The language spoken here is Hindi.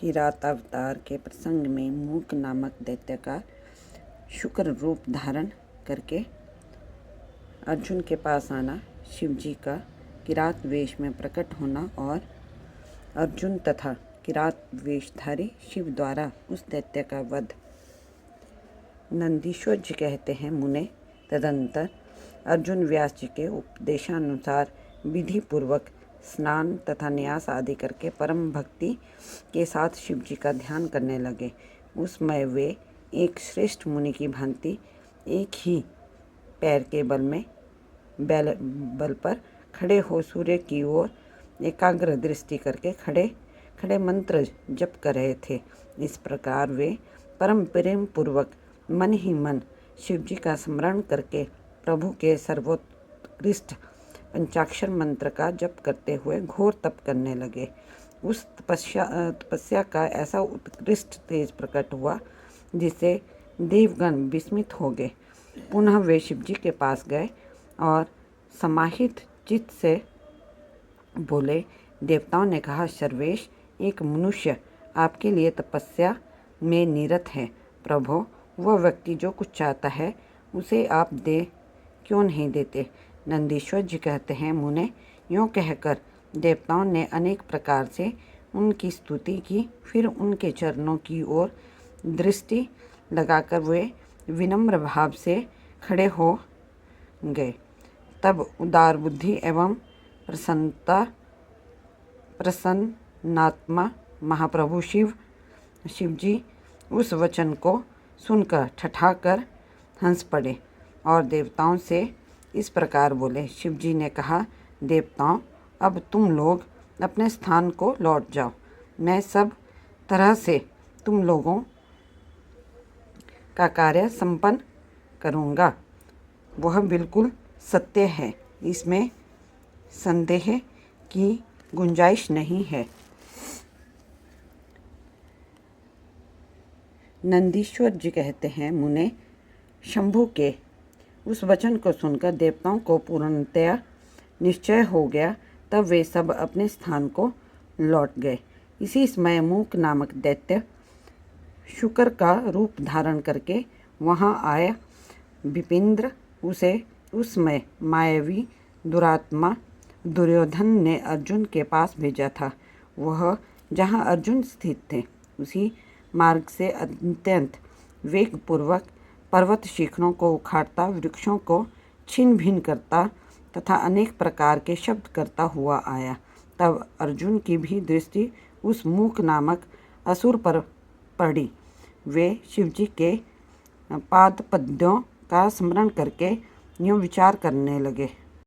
किरातावतार के प्रसंग में मूक नामक दैत्य का शुक्र रूप धारण करके अर्जुन के पास आना, शिव जी का किरात वेश में प्रकट होना और अर्जुन तथा किरात वेशधारी शिव द्वारा उस दैत्य का वध। नंदीश्वर जी कहते हैं, मुने तदंतर अर्जुन व्यास जी के उपदेशानुसार विधि पूर्वक स्नान तथा न्यास आदि करके परम भक्ति के साथ शिव जी का ध्यान करने लगे। उस समय वे एक श्रेष्ठ मुनि की भांति एक ही पैर के बल पर खड़े हो सूर्य की ओर एकाग्र दृष्टि करके खड़े मंत्र जप कर रहे थे। इस प्रकार वे परम प्रेम पूर्वक मन ही मन शिव जी का स्मरण करके प्रभु के सर्वोत्कृष्ट पंचाक्षर मंत्र का जप करते हुए घोर तप करने लगे। उस तपस्या का ऐसा उत्कृष्ट तेज प्रकट हुआ जिससे देवगण विस्मित हो गए। पुनः वे शिव जी के पास गए और समाहित चित्त से बोले, देवताओं ने कहा, सर्वेश, एक मनुष्य आपके लिए तपस्या में निरत है। प्रभो, वह व्यक्ति जो कुछ चाहता है उसे आप क्यों नहीं देते? नंदीश्वर जी कहते हैं, मुने, यूँ कहकर देवताओं ने अनेक प्रकार से उनकी स्तुति की। फिर उनके चरणों की ओर दृष्टि लगाकर वे विनम्र भाव से खड़े हो गए। तब उदार बुद्धि एवं प्रसन्नात्मा महाप्रभु शिव जी उस वचन को सुनकर ठठाकर हंस पड़े और देवताओं से इस प्रकार बोले। शिव जी ने कहा, देवताओं, अब तुम लोग अपने स्थान को लौट जाओ। मैं सब तरह से तुम लोगों का कार्य संपन्न करूँगा। वह बिल्कुल सत्य है, इसमें संदेह की गुंजाइश नहीं है। नंदीश्वर जी कहते हैं, मुने, शंभु के उस वचन को सुनकर देवताओं को पूर्णतया निश्चय हो गया। तब वे सब अपने स्थान को लौट गए। इसी समय मूक नामक दैत्य शुक्र का रूप धारण करके वहां आया। विपिंद्र उस समय मायावी दुरात्मा दुर्योधन ने अर्जुन के पास भेजा था। वह जहां अर्जुन स्थित थे उसी मार्ग से अत्यंत वेगपूर्वक पर्वत शिखरों को उखाड़ता, वृक्षों को छिन्न भिन्न करता तथा अनेक प्रकार के शब्द करता हुआ आया। तब अर्जुन की भी दृष्टि उस मूक नामक असुर पर पड़ी। वे शिवजी के पाद पद्यों का स्मरण करके यूँ विचार करने लगे।